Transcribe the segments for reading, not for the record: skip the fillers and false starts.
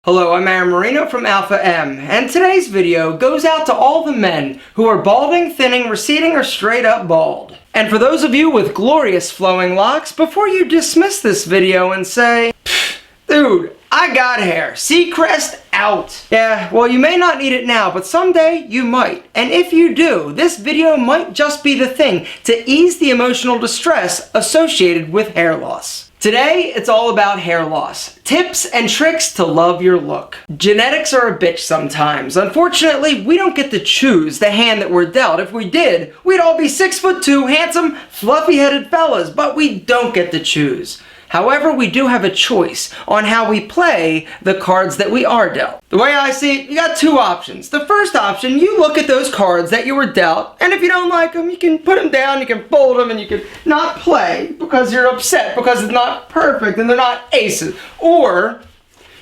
Hello, I'm Marino from Alpha M, and today's video goes out to all the men who are balding, thinning, receding, or straight up bald. And for those of you with glorious flowing locks, before you dismiss this video and say, dude, I got hair, Seacrest out. Yeah, well, you may not need it now, but someday you might. And if you do, this video might just be the thing to ease the emotional distress associated with hair loss. Today, it's all about hair loss. Tips and tricks to love your look. Genetics are a bitch sometimes. Unfortunately, we don't get to choose the hand that we're dealt. If we did, we'd all be 6'2", handsome, fluffy-headed fellas, but we don't get to choose. However, we do have a choice on how we play the cards that we are dealt. The way I see it, you got two options. The first option, you look at those cards that you were dealt, and if you don't like them, you can put them down, you can fold them, and you can not play because you're upset because it's not perfect and they're not aces. Or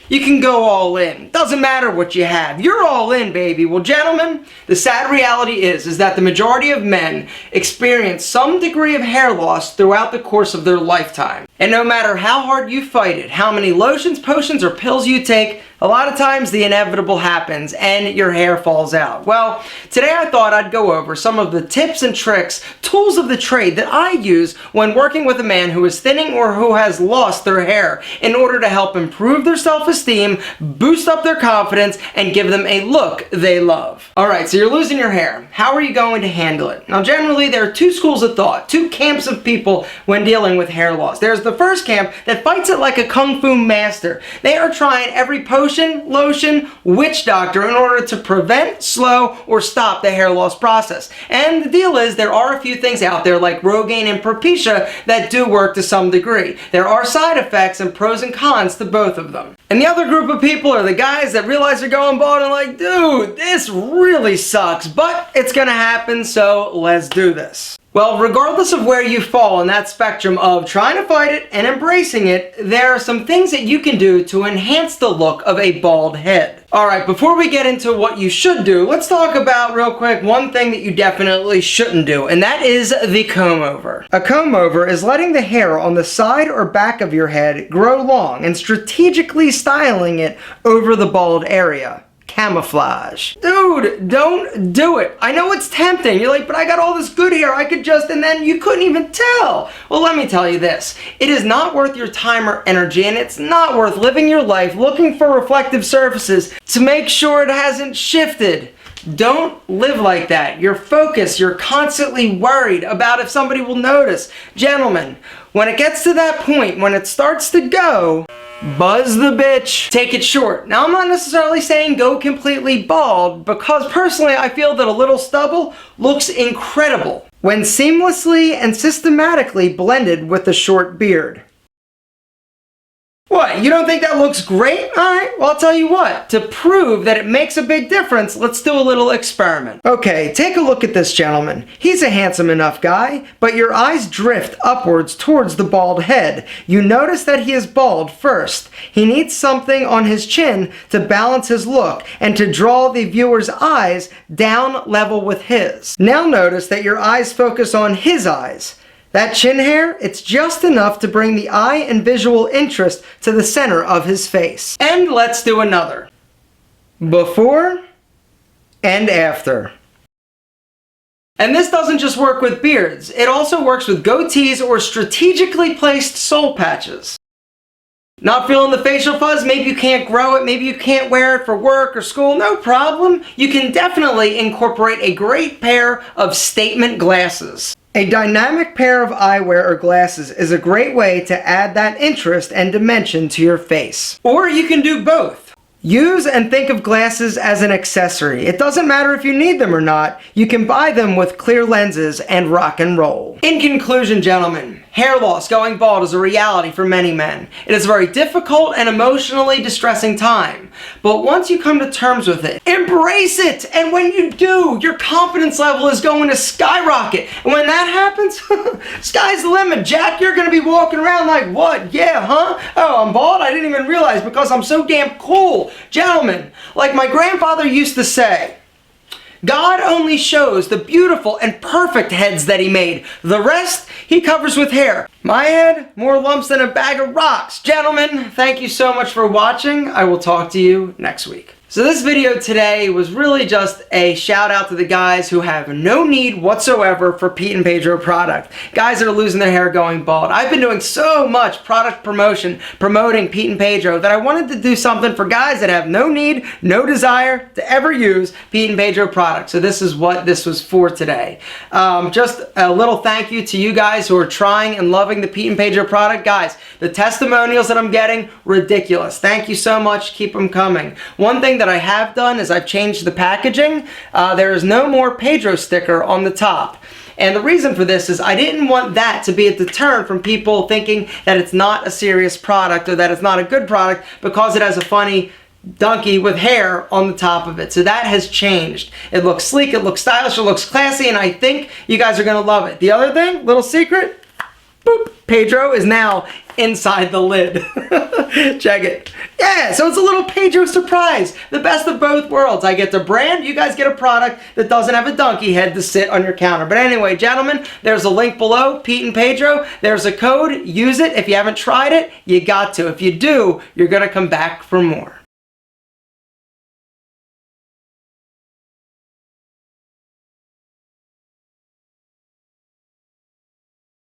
you can go all in. Doesn't matter what you have. You're all in, baby. Well, gentlemen, the sad reality is that the majority of men experience some degree of hair loss throughout the course of their lifetime. And no matter how hard you fight it, how many lotions, potions, or pills you take, a lot of times the inevitable happens and your hair falls out. Well, today I thought I'd go over some of the tips and tricks, tools of the trade that I use when working with a man who is thinning or who has lost their hair in order to help improve their self-esteem, boost up their confidence, and give them a look they love. Alright, so you're losing your hair. How are you going to handle it? Now generally there are two schools of thought, two camps of people when dealing with hair loss. There's the first camp that fights it like a kung fu master. They are trying every potion, lotion, witch doctor in order to prevent, slow, or stop the hair loss process. And the deal is there are a few things out there like Rogaine and Propecia that do work to some degree. There are side effects and pros and cons to both of them. And the other group of people are the guys that realize they're going bald and like, dude, this really sucks, but it's gonna happen, so let's do this. Well, regardless of where you fall in that spectrum of trying to fight it and embracing it, there are some things that you can do to enhance the look of a bald head. Alright, before we get into what you should do, let's talk about real quick one thing that you definitely shouldn't do, and that is the comb over. A comb over is letting the hair on the side or back of your head grow long and strategically styling it over the bald area. Camouflage. Dude, don't do it. I know it's tempting. You're like, but I got all this good hair. I could just, and then you couldn't even tell. Well, let me tell you this. It is not worth your time or energy, and it's not worth living your life looking for reflective surfaces to make sure it hasn't shifted. Don't live like that. You're focused. You're constantly worried about if somebody will notice. Gentlemen, when it gets to that point, when it starts to go, buzz the bitch. Take it short. Now, I'm not necessarily saying go completely bald, because personally I feel that a little stubble looks incredible when seamlessly and systematically blended with a short beard. What, you don't think that looks great? Alright, well I'll tell you what, to prove that it makes a big difference, let's do a little experiment. Okay, take a look at this gentleman. He's a handsome enough guy, but your eyes drift upwards towards the bald head. You notice that he is bald first. He needs something on his chin to balance his look and to draw the viewer's eyes down level with his. Now notice that your eyes focus on his eyes. That chin hair, it's just enough to bring the eye and visual interest to the center of his face. And let's do another. Before and after. And this doesn't just work with beards, it also works with goatees or strategically placed soul patches. Not feeling the facial fuzz? Maybe you can't grow it, maybe you can't wear it for work or school, no problem. You can definitely incorporate a great pair of statement glasses. A dynamic pair of eyewear or glasses is a great way to add that interest and dimension to your face. Or you can do both. Use and think of glasses as an accessory. It doesn't matter if you need them or not. You can buy them with clear lenses and rock and roll. In conclusion, gentlemen, hair loss, going bald, is a reality for many men. It is a very difficult and emotionally distressing time. But once you come to terms with it, embrace it! And when you do, your confidence level is going to skyrocket. And when that happens, sky's the limit. Jack, you're going to be walking around like, what? Yeah, huh? Oh, I'm bald? I didn't even realize because I'm so damn cool. Gentlemen, like my grandfather used to say, God only shows the beautiful and perfect heads that he made. The rest, he covers with hair. My head, more lumps than a bag of rocks. Gentlemen, thank you so much for watching. I will talk to you next week. So this video today was really just a shout out to the guys who have no need whatsoever for Pete and Pedro product. Guys that are losing their hair going bald. I've been doing so much product promotion, promoting Pete and Pedro, that I wanted to do something for guys that have no need, no desire to ever use Pete and Pedro product. So this is what this was for today. Just a little thank you to you guys who are trying and loving the Pete and Pedro product. Guys, the testimonials that I'm getting, ridiculous. Thank you so much. Keep them coming. One thing that I have done is I've changed the packaging. There is no more Pedro sticker on the top. And the reason for this is I didn't want that to be a deterrent from people thinking that it's not a serious product or that it's not a good product because it has a funny donkey with hair on the top of it. So that has changed. It looks sleek, it looks stylish, it looks classy, and I think you guys are going to love it. The other thing, little secret, boop, Pedro is now inside the lid. Check it. Yeah, so it's a little Pedro surprise. The best of both worlds. I get to brand, you guys get a product that doesn't have a donkey head to sit on your counter. But anyway, gentlemen, there's a link below, Pete and Pedro. There's a code. Use it. If you haven't tried it, you got to. If you do, you're going to come back for more.